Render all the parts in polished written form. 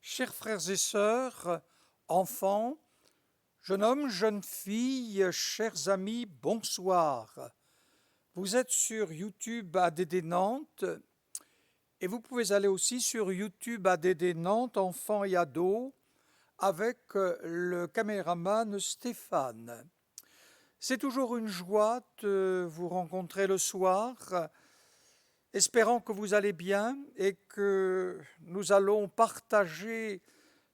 Chers frères et sœurs, enfants, jeunes hommes, jeunes filles, chers amis, bonsoir. Vous êtes sur YouTube ADD Nantes et vous pouvez aller aussi sur YouTube ADD Nantes, enfants et ados, avec le caméraman Stéphane. C'est toujours une joie de vous rencontrer le soir, espérant que vous allez bien et que nous allons partager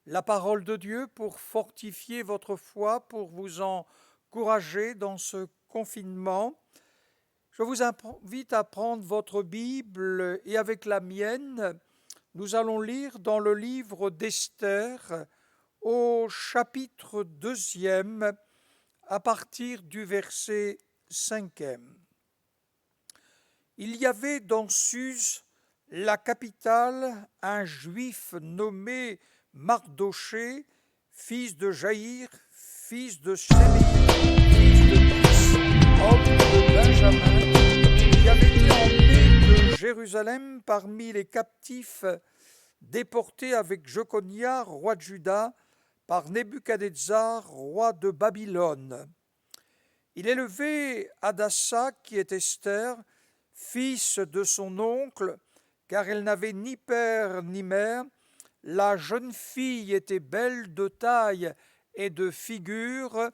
la parole de Dieu pour fortifier votre foi, pour vous encourager dans ce confinement. Je vous invite à prendre votre Bible et avec la mienne, nous allons lire dans le livre d'Esther au chapitre 2 à partir du verset 5. Il y avait dans Suse, la capitale, un juif nommé Mardochée, fils de Jaïr, fils de Séméi, fils de Kish, homme de Benjamin, qui avait été emmené de Jérusalem parmi les captifs déportés avec Jeconia, roi de Juda, par Nebuchadnezzar, roi de Babylone. Il élevait Hadassa, qui est Esther, fils de son oncle, car elle n'avait ni père ni mère. La jeune fille était belle de taille et de figure.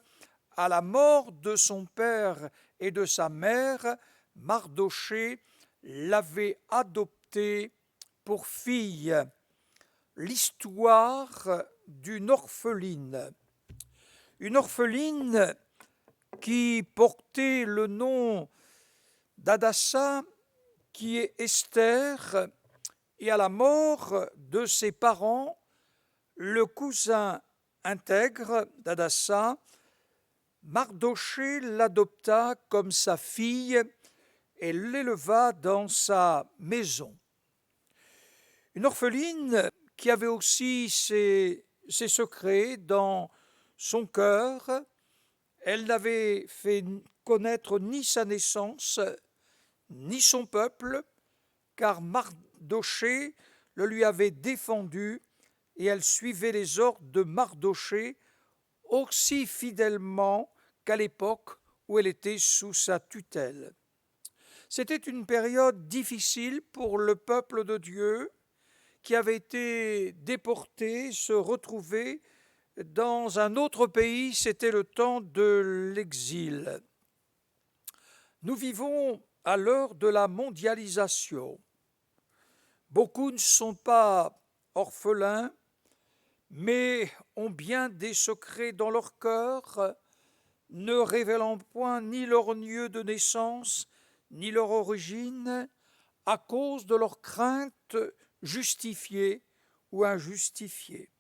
À la mort de son père et de sa mère, Mardochée l'avait adoptée pour fille. L'histoire d'une orpheline. Une orpheline qui portait le nom d'Hadassa, qui est Esther, et à la mort de ses parents, le cousin intègre d'Hadassa, Mardochée l'adopta comme sa fille et l'éleva dans sa maison. Une orpheline qui avait aussi ses secrets dans son cœur. Elle n'avait fait connaître ni sa naissance, ni son peuple, car Mardochée le lui avait défendu et elle suivait les ordres de Mardochée aussi fidèlement qu'à l'époque où elle était sous sa tutelle. C'était une période difficile pour le peuple de Dieu qui avait été déporté, se retrouver dans un autre pays, c'était le temps de l'exil. Nous vivons à l'heure de la mondialisation. Beaucoup ne sont pas orphelins, mais ont bien des secrets dans leur cœur, ne révélant point ni leur lieu de naissance, ni leur origine, à cause de leurs craintes justifiées ou injustifiées.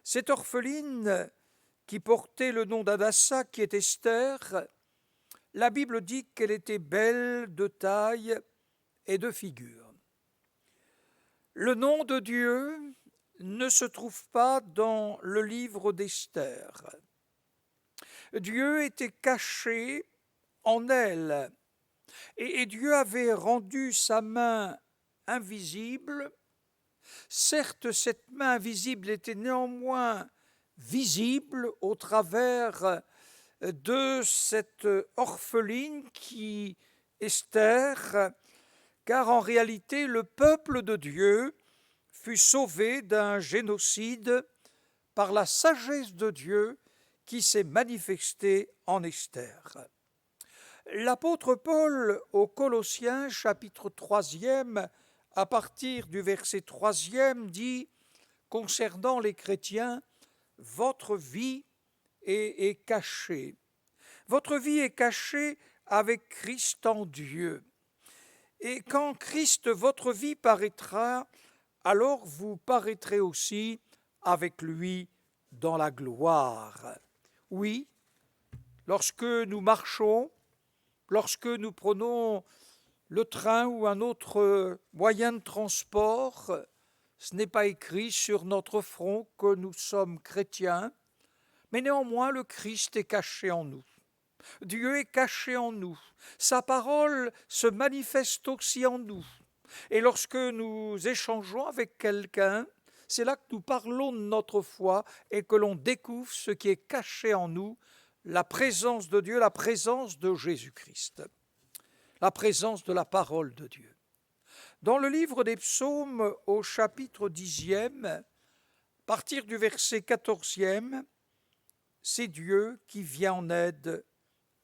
Cette orpheline qui portait le nom d'Hadassa, qui est Esther, la Bible dit qu'elle était belle de taille et de figure. Le nom de Dieu ne se trouve pas dans le livre d'Esther. Dieu était caché en elle, et Dieu avait rendu sa main invisible. Certes, cette main invisible était néanmoins visible au travers de cette orpheline qui Esther, car en réalité le peuple de Dieu fut sauvé d'un génocide par la sagesse de Dieu qui s'est manifestée en Esther. L'apôtre Paul aux Colossiens, chapitre 3, à partir du verset 3, dit concernant les chrétiens, votre vie est cachée. Votre vie est cachée avec Christ en Dieu. Et quand Christ, votre vie, paraîtra, alors vous paraîtrez aussi avec lui dans la gloire. Oui, lorsque nous marchons, lorsque nous prenons le train ou un autre moyen de transport, ce n'est pas écrit sur notre front que nous sommes chrétiens, mais néanmoins le Christ est caché en nous. Dieu est caché en nous. Sa parole se manifeste aussi en nous. Et lorsque nous échangeons avec quelqu'un, c'est là que nous parlons de notre foi et que l'on découvre ce qui est caché en nous, la présence de Dieu, la présence de Jésus-Christ, la présence de la parole de Dieu. Dans le livre des psaumes, au chapitre 10e, à partir du verset 14e, c'est Dieu qui vient en aide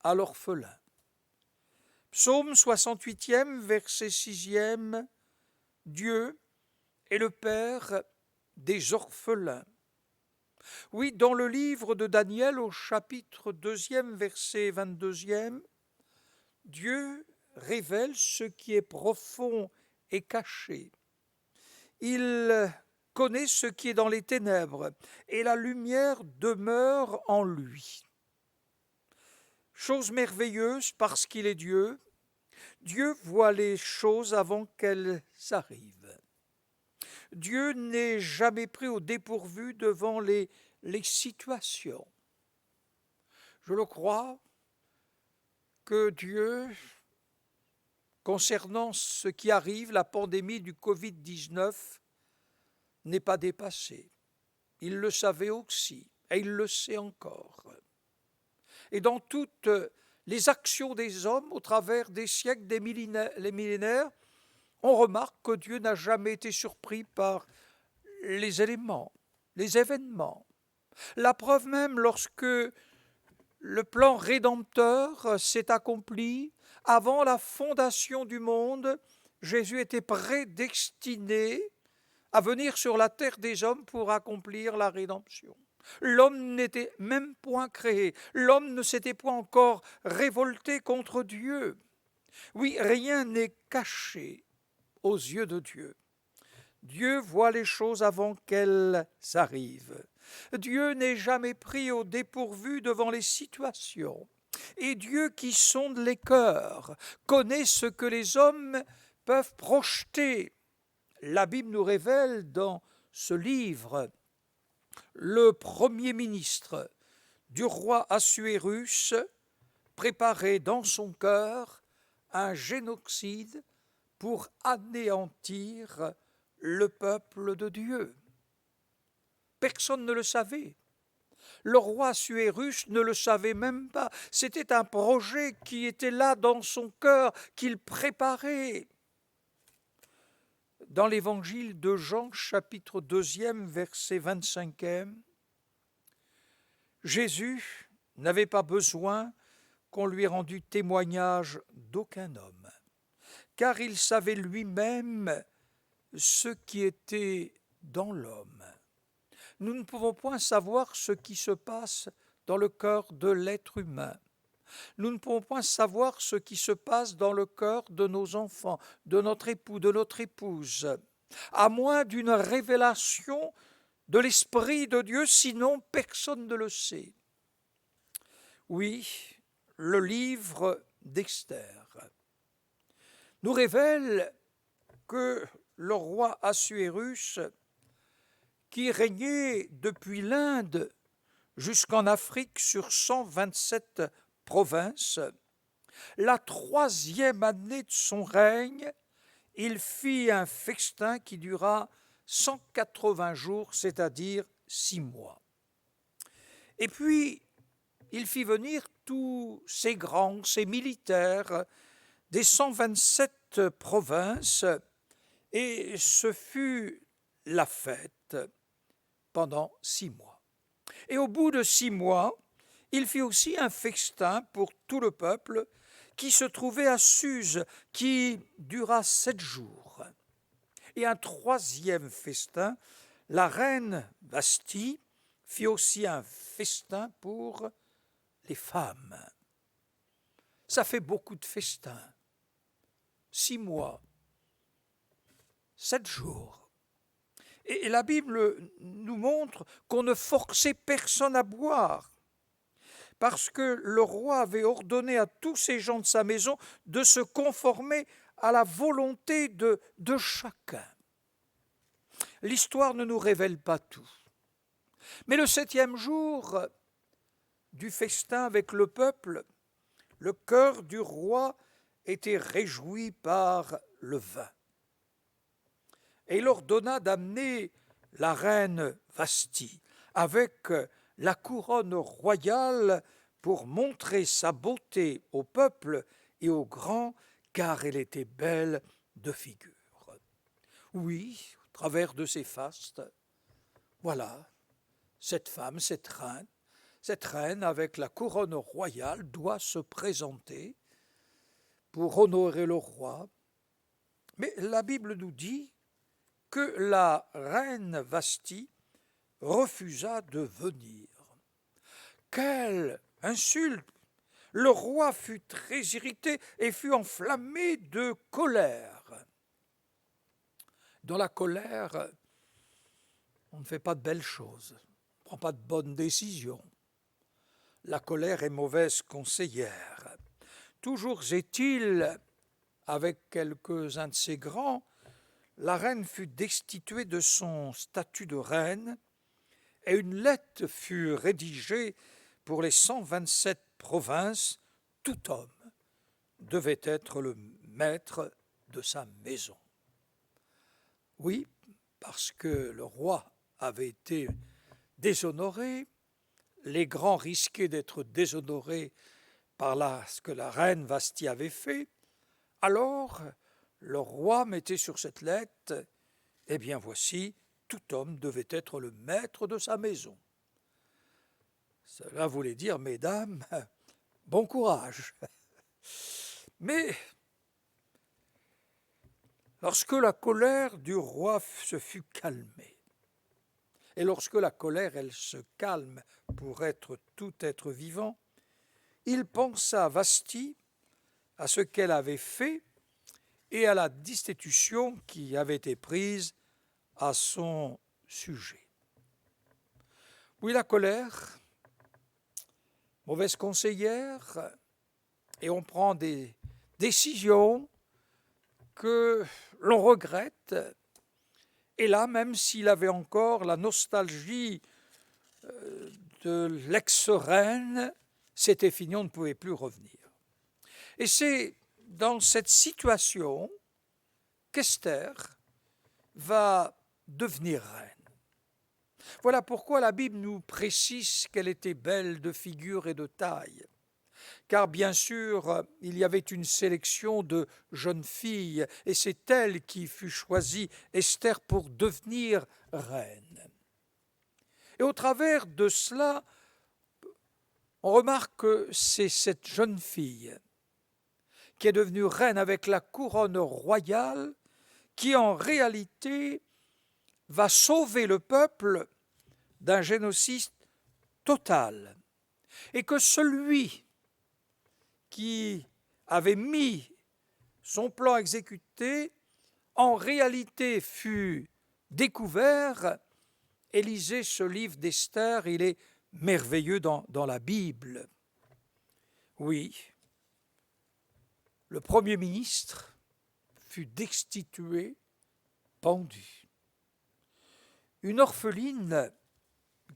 à l'orphelin. Psaume 68e, verset 6e, Dieu est le Père des orphelins. Oui, dans le livre de Daniel, au chapitre 2e, verset 22e, Dieu révèle ce qui est profond et caché. Il connaît ce qui est dans les ténèbres, et la lumière demeure en lui. Chose merveilleuse parce qu'il est Dieu, Dieu voit les choses avant qu'elles arrivent. Dieu n'est jamais pris au dépourvu devant les situations. Je le crois que Dieu, concernant ce qui arrive, la pandémie du Covid-19, n'est pas dépassée. Il le savait aussi, et il le sait encore. Et dans toutes les actions des hommes, au travers des siècles, les millénaires, on remarque que Dieu n'a jamais été surpris par les éléments, les événements. La preuve même, lorsque le plan rédempteur s'est accompli, avant la fondation du monde, Jésus était prédestiné à venir sur la terre des hommes pour accomplir la rédemption. L'homme n'était même point créé, l'homme ne s'était point encore révolté contre Dieu. Oui, rien n'est caché aux yeux de Dieu. Dieu voit les choses avant qu'elles arrivent. Dieu n'est jamais pris au dépourvu devant les situations. Et Dieu qui sonde les cœurs connaît ce que les hommes peuvent projeter. La Bible nous révèle dans ce livre le premier ministre du roi Assuérus préparait dans son cœur un génocide pour anéantir le peuple de Dieu. Personne ne le savait. Le roi Assuérus ne le savait même pas. C'était un projet qui était là dans son cœur, qu'il préparait. Dans l'évangile de Jean, chapitre 2e, verset 25e, Jésus n'avait pas besoin qu'on lui rendît témoignage d'aucun homme, car il savait lui-même ce qui était dans l'homme. Nous ne pouvons point savoir ce qui se passe dans le cœur de l'être humain. Nous ne pouvons point savoir ce qui se passe dans le cœur de nos enfants, de notre époux, de notre épouse, à moins d'une révélation de l'Esprit de Dieu, sinon personne ne le sait. Oui, le livre d'Esther nous révèle que le roi Assuérus, qui régnait depuis l'Inde jusqu'en Afrique sur 127 provinces, la 3e année de son règne, il fit un festin qui dura 180 jours, c'est-à-dire 6 mois. Et puis, il fit venir tous ces grands, ces militaires des 127 provinces, et ce fut la fête pendant 6 mois. Et au bout de 6 mois, il fit aussi un festin pour tout le peuple qui se trouvait à Suse, qui dura 7 jours. Et un 3e festin, la reine Vasthi fit aussi un festin pour les femmes. Ça fait beaucoup de festins. 6 mois, 7 jours. Et la Bible nous montre qu'on ne forçait personne à boire, parce que le roi avait ordonné à tous ces gens de sa maison de se conformer à la volonté de chacun. L'histoire ne nous révèle pas tout. Mais le 7e jour du festin avec le peuple, le cœur du roi était réjoui par le vin. Et il ordonna d'amener la reine Vasthi, avec la couronne royale pour montrer sa beauté au peuple et aux grands, car elle était belle de figure. Oui, au travers de ses fastes, voilà, cette femme, cette reine avec la couronne royale doit se présenter pour honorer le roi. Mais la Bible nous dit que la reine Vasthi refusa de venir. Quelle insulte! Le roi fut très irrité et fut enflammé de colère. Dans la colère, on ne fait pas de belles choses, on ne prend pas de bonnes décisions. La colère est mauvaise conseillère. Toujours est-il, avec quelques-uns de ses grands, la reine fut destituée de son statut de reine et une lettre fut rédigée pour les 127 provinces. Tout homme devait être le maître de sa maison. Oui, parce que le roi avait été déshonoré, les grands risquaient d'être déshonorés par ce que la reine Vasthi avait fait, alors le roi mettait sur cette lettre, eh bien voici, tout homme devait être le maître de sa maison. Cela voulait dire, mesdames, bon courage. Mais lorsque la colère du roi se fut calmée, et lorsque la colère, elle se calme pour tout être vivant, il pensa à Vasthi, à ce qu'elle avait fait et à la destitution qui avait été prise à son sujet. Oui, la colère, mauvaise conseillère, et on prend des décisions que l'on regrette. Et là, même s'il avait encore la nostalgie de l'ex-reine, c'était fini, on ne pouvait plus revenir. Et c'est dans cette situation qu'Esther va devenir reine. Voilà pourquoi la Bible nous précise qu'elle était belle de figure et de taille. Car bien sûr, il y avait une sélection de jeunes filles, et c'est elle qui fut choisie, Esther, pour devenir reine. Et au travers de cela, on remarque que c'est cette jeune fille qui est devenue reine avec la couronne royale, qui en réalité va sauver le peuple d'un génocide total. Et que celui qui avait mis son plan exécuté, en réalité fut découvert. Et lisez ce livre d'Esther, il est merveilleux dans la Bible. Oui, le Premier ministre fut destitué, pendu. Une orpheline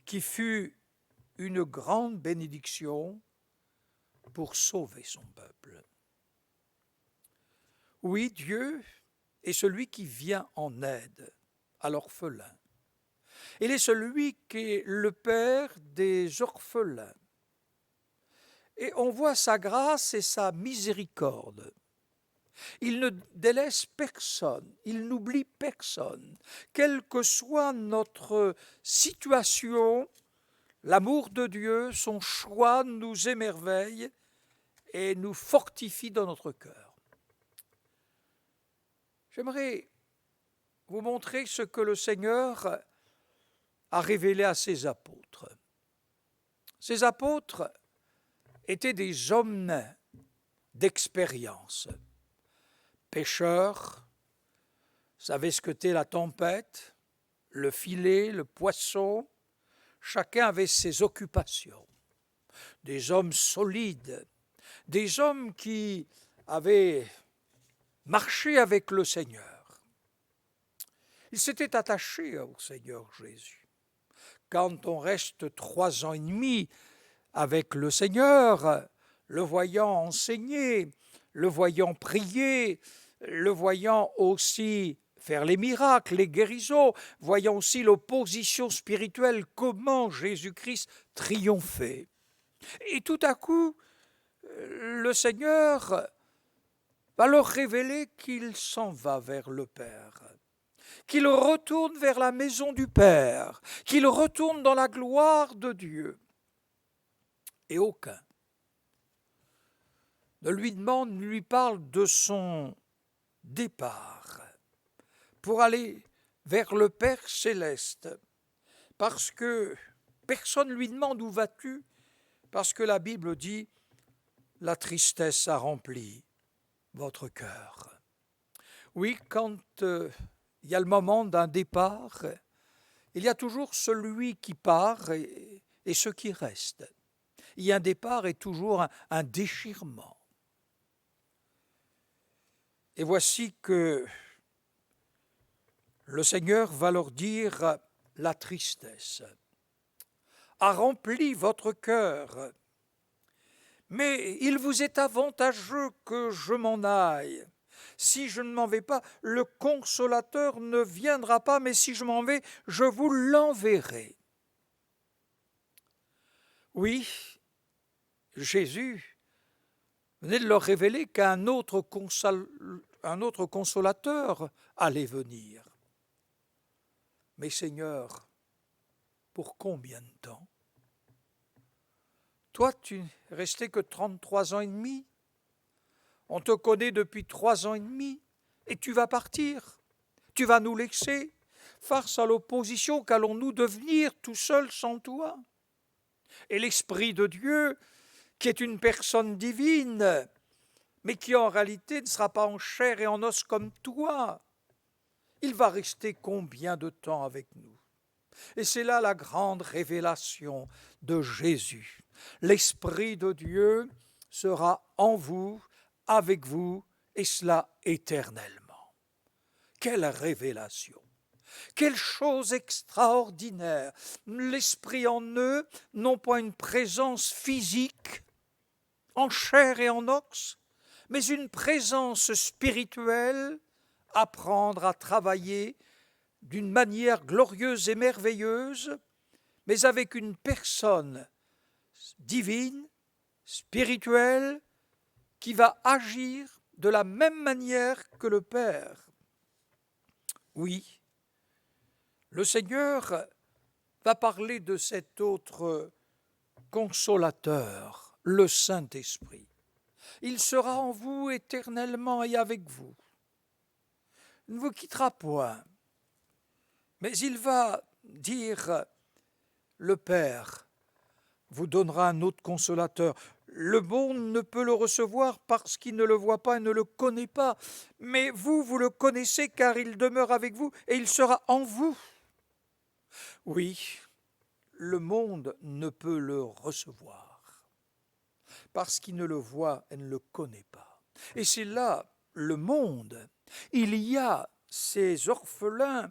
qui fut une grande bénédiction pour sauver son peuple. Oui, Dieu est celui qui vient en aide à l'orphelin. Il est celui qui est le père des orphelins. Et on voit sa grâce et sa miséricorde. Il ne délaisse personne, il n'oublie personne. Quelle que soit notre situation, l'amour de Dieu, son choix nous émerveille et nous fortifie dans notre cœur. J'aimerais vous montrer ce que le Seigneur a révélé à ses apôtres. Ces apôtres étaient des hommes d'expérience, pêcheurs, savaient ce qu'était la tempête, le filet, le poisson. Chacun avait ses occupations. Des hommes solides, des hommes qui avaient marché avec le Seigneur. Ils s'étaient attachés au Seigneur Jésus. Quand on reste 3 ans et demi avec le Seigneur, le voyant enseigner, le voyant prier, le voyant aussi faire les miracles, les guérisons, voyant aussi l'opposition spirituelle, comment Jésus-Christ triomphait. Et tout à coup, le Seigneur va leur révéler qu'il s'en va vers le Père, qu'il retourne vers la maison du Père, qu'il retourne dans la gloire de Dieu. Et aucun ne lui demande, ne lui parle de son départ pour aller vers le Père céleste, parce que personne ne lui demande où vas-tu, parce que la Bible dit la tristesse a rempli votre cœur. Oui, quand il y a le moment d'un départ, il y a toujours celui qui part et ceux qui restent. Il y a un départ et toujours un déchirement. Et voici que le Seigneur va leur dire la tristesse a rempli votre cœur, mais il vous est avantageux que je m'en aille. Si je ne m'en vais pas, le Consolateur ne viendra pas, mais si je m'en vais, je vous l'enverrai. Oui, Jésus venait de leur révéler qu'un autre consolateur allait venir. Mais Seigneur, pour combien de temps? Toi, tu n'es resté que 33 ans et demi. On te connaît depuis 3 ans et demi et tu vas partir. Tu vas nous laisser. Face à l'opposition, qu'allons-nous devenir tout seuls sans toi? Et l'Esprit de Dieu, qui est une personne divine, mais qui en réalité ne sera pas en chair et en os comme toi, il va rester combien de temps avec nous? Et c'est là la grande révélation de Jésus. L'Esprit de Dieu sera en vous, avec vous, et cela éternellement. Quelle révélation! Quelle chose extraordinaire! L'Esprit en eux, non pas une présence physique, en chair et en os, mais une présence spirituelle, apprendre à travailler d'une manière glorieuse et merveilleuse, mais avec une personne divine, spirituelle, qui va agir de la même manière que le Père. Oui, le Seigneur va parler de cet autre consolateur, le Saint-Esprit. Il sera en vous éternellement et avec vous. Il ne vous quittera point. Mais il va dire, le Père vous donnera un autre consolateur. Le monde ne peut le recevoir parce qu'il ne le voit pas et ne le connaît pas. Mais vous, vous le connaissez car il demeure avec vous et il sera en vous. Oui, le monde ne peut le recevoir parce qu'il ne le voit et ne le connaît pas. Et c'est là le monde. Il y a ces orphelins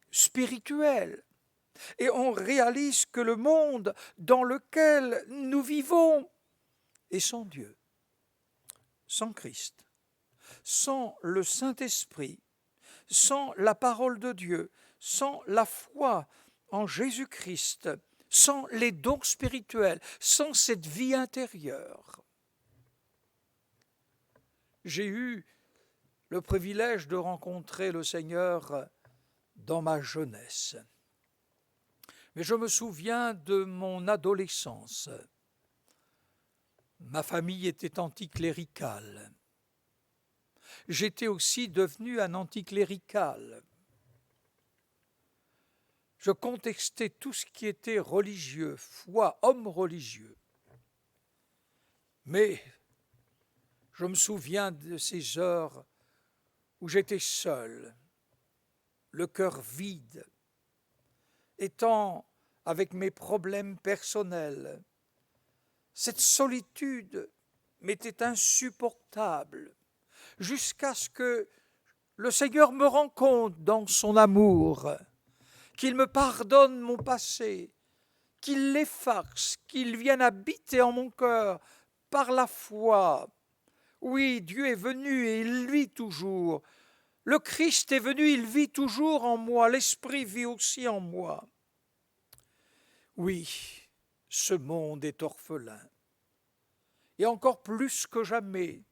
spirituels. Et on réalise que le monde dans lequel nous vivons est sans Dieu, sans Christ, sans le Saint-Esprit, sans la parole de Dieu, sans la foi en Jésus-Christ, sans les dons spirituels, sans cette vie intérieure. J'ai eu le privilège de rencontrer le Seigneur dans ma jeunesse. Mais je me souviens de mon adolescence. Ma famille était anticléricale. J'étais aussi devenu un anticlérical. Je contestais tout ce qui était religieux, foi, homme religieux. Mais je me souviens de ces heures où j'étais seul, le cœur vide, étant avec mes problèmes personnels. Cette solitude m'était insupportable, jusqu'à ce que le Seigneur me rende compte dans son amour, qu'il me pardonne mon passé, qu'il l'efface, qu'il vienne habiter en mon cœur par la foi. Oui, Dieu est venu et il vit toujours Le Christ est venu, il vit toujours en moi, l'Esprit vit aussi en moi. Oui, ce monde est orphelin. Et encore plus que jamais,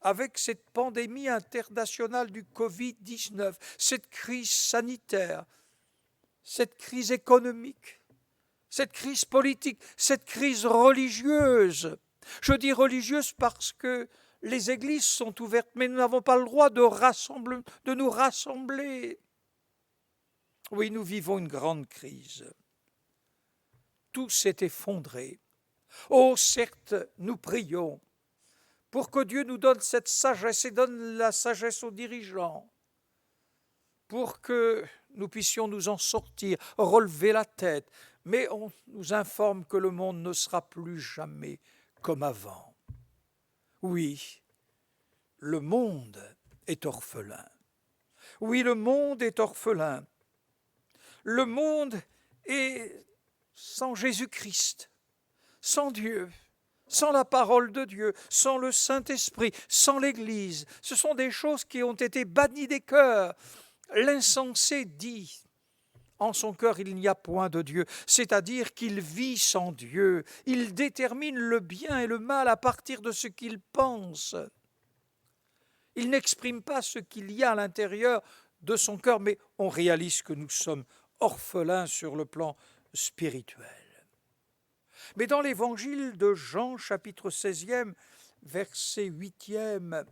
avec cette pandémie internationale du Covid-19, cette crise sanitaire, cette crise économique, cette crise politique, cette crise religieuse. Je dis religieuse parce que les églises sont ouvertes, mais nous n'avons pas le droit de nous rassembler. Oui, nous vivons une grande crise. Tout s'est effondré. Oh, certes, nous prions pour que Dieu nous donne cette sagesse et donne la sagesse aux dirigeants, pour que nous puissions nous en sortir, relever la tête. Mais on nous informe que le monde ne sera plus jamais comme avant. Oui, le monde est orphelin. Oui, le monde est orphelin. Le monde est sans Jésus-Christ, sans Dieu, sans la parole de Dieu, sans le Saint-Esprit, sans l'Église. Ce sont des choses qui ont été bannies des cœurs. L'insensé dit en son cœur il n'y a point de Dieu, c'est-à-dire qu'il vit sans Dieu. Il détermine le bien et le mal à partir de ce qu'il pense. Il n'exprime pas ce qu'il y a à l'intérieur de son cœur, mais on réalise que nous sommes orphelins sur le plan spirituel. Mais dans l'évangile de Jean, chapitre 16e, verset 8e,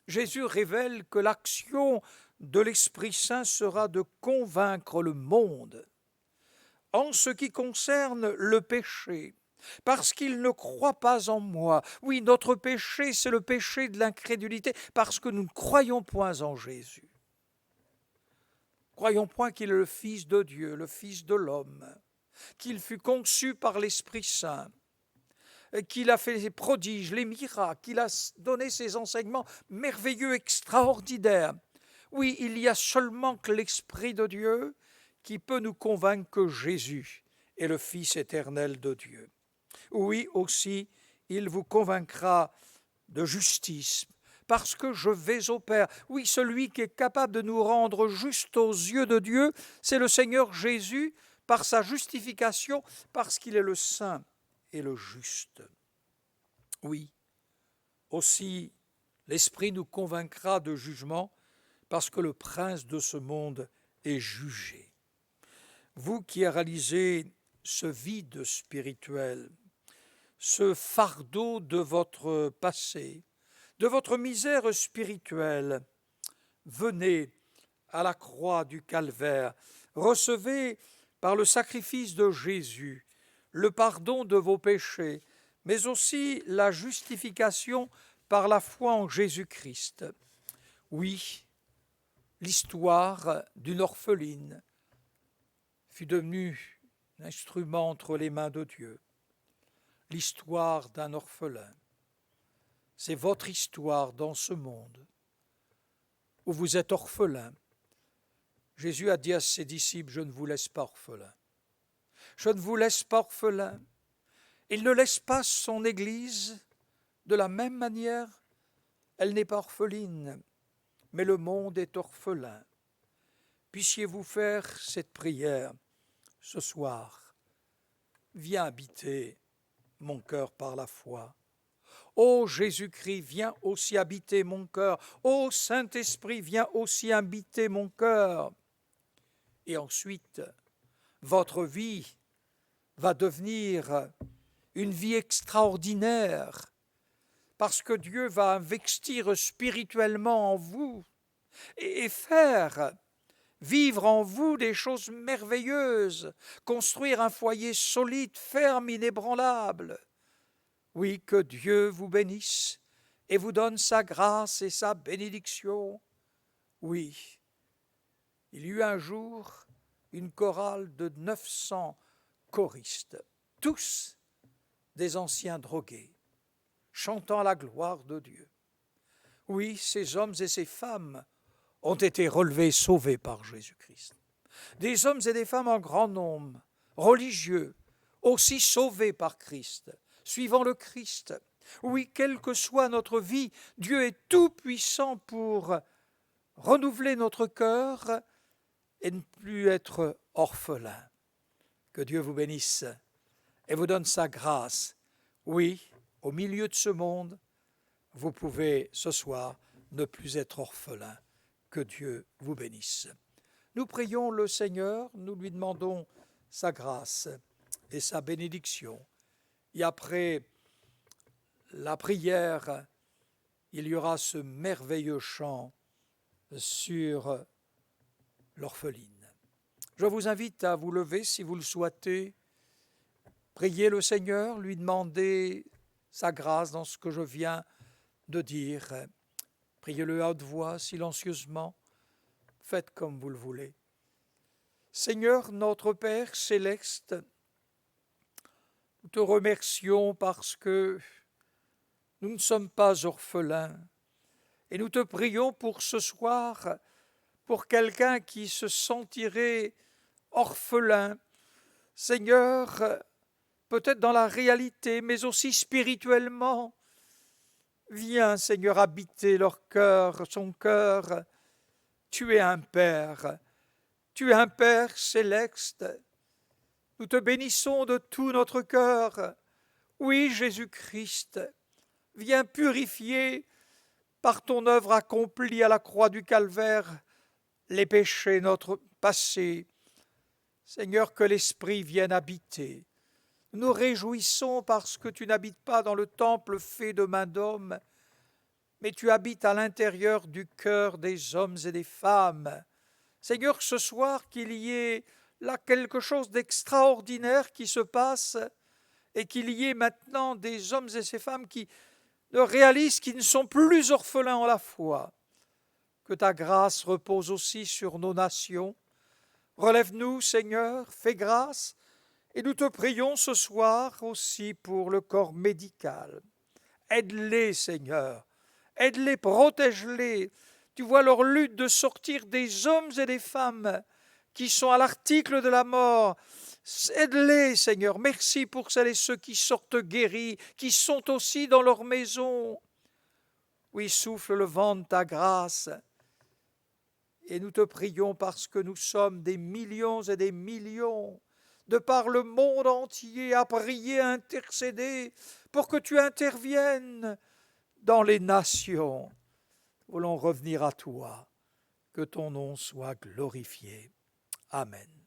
Jésus révèle que l'action de l'Esprit Saint sera de convaincre le monde en ce qui concerne le péché, parce qu'il ne croit pas en moi. Oui, notre péché, c'est le péché de l'incrédulité, parce que nous ne croyons point en Jésus. Croyons point qu'il est le Fils de Dieu, le Fils de l'homme, qu'il fut conçu par l'Esprit Saint, qu'il a fait les prodiges, les miracles, qu'il a donné ses enseignements merveilleux, extraordinaires. Oui, il y a seulement que l'Esprit de Dieu qui peut nous convaincre que Jésus est le Fils éternel de Dieu. Oui, aussi, il vous convaincra de justice, parce que je vais au Père. Oui, celui qui est capable de nous rendre justes aux yeux de Dieu, c'est le Seigneur Jésus, par sa justification, parce qu'il est le saint et le juste. Oui, aussi, l'Esprit nous convaincra de jugement, parce que le prince de ce monde est jugé. Vous qui réalisez ce vide spirituel, ce fardeau de votre passé, de votre misère spirituelle, venez à la croix du Calvaire, recevez par le sacrifice de Jésus le pardon de vos péchés, mais aussi la justification par la foi en Jésus-Christ. Oui, l'histoire d'une orpheline fut devenue un instrument entre les mains de Dieu. L'histoire d'un orphelin, c'est votre histoire dans ce monde où vous êtes orphelin. Jésus a dit à ses disciples, je ne vous laisse pas orphelin. Je ne vous laisse pas orphelin. Il ne laisse pas son Église de la même manière. Elle n'est pas orpheline, mais le monde est orphelin. Puissiez-vous faire cette prière ce soir. Viens habiter mon cœur par la foi. Ô Jésus-Christ, viens aussi habiter mon cœur. Ô Saint-Esprit, viens aussi habiter mon cœur. Et ensuite, votre vie va devenir une vie extraordinaire, parce que Dieu va investir spirituellement en vous et faire vivre en vous des choses merveilleuses, construire un foyer solide, ferme, inébranlable. Oui, que Dieu vous bénisse et vous donne sa grâce et sa bénédiction. Oui, il y eut un jour une chorale de 900 choristes, tous des anciens drogués, chantant la gloire de Dieu. Oui, ces hommes et ces femmes ont été relevés, sauvés par Jésus-Christ. Des hommes et des femmes en grand nombre, religieux, aussi sauvés par Christ, suivant le Christ. Oui, quelle que soit notre vie, Dieu est tout puissant pour renouveler notre cœur et ne plus être orphelin. Que Dieu vous bénisse et vous donne sa grâce. Oui, au milieu de ce monde, vous pouvez ce soir ne plus être orphelin. Que Dieu vous bénisse. Nous prions le Seigneur, nous lui demandons sa grâce et sa bénédiction. Et après la prière, il y aura ce merveilleux chant sur l'orpheline. Je vous invite à vous lever si vous le souhaitez, prier le Seigneur, lui demander sa grâce dans ce que je viens de dire. Priez-le à haute voix, silencieusement, faites comme vous le voulez. Seigneur, notre Père céleste, nous te remercions parce que nous ne sommes pas orphelins et nous te prions pour ce soir, pour quelqu'un qui se sentirait orphelin. Seigneur, peut-être dans la réalité, mais aussi spirituellement, viens, Seigneur, habiter leur cœur, son cœur. Tu es un Père, tu es un Père céleste. Nous te bénissons de tout notre cœur. Oui, Jésus-Christ, viens purifier par ton œuvre accomplie à la croix du Calvaire les péchés de notre passé. Seigneur, que l'Esprit vienne habiter. Nous réjouissons parce que tu n'habites pas dans le temple fait de main d'homme, mais tu habites à l'intérieur du cœur des hommes et des femmes. Seigneur, ce soir, qu'il y ait là quelque chose d'extraordinaire qui se passe et qu'il y ait maintenant des hommes et ces femmes qui réalisent qu'ils ne sont plus orphelins en la foi. Que ta grâce repose aussi sur nos nations. Relève-nous, Seigneur, fais grâce, et nous te prions ce soir aussi pour le corps médical. Aide-les, Seigneur, aide-les, protège-les. Tu vois leur lutte de sortir des hommes et des femmes qui sont à l'article de la mort. Aide-les, Seigneur. Merci pour celles et ceux qui sortent guéris, qui sont aussi dans leur maison. Oui, souffle le vent de ta grâce. Et nous te prions parce que nous sommes des millions et des millions, de par le monde entier, à prier, à intercéder, pour que tu interviennes dans les nations. Nous voulons revenir à toi, que ton nom soit glorifié. Amen.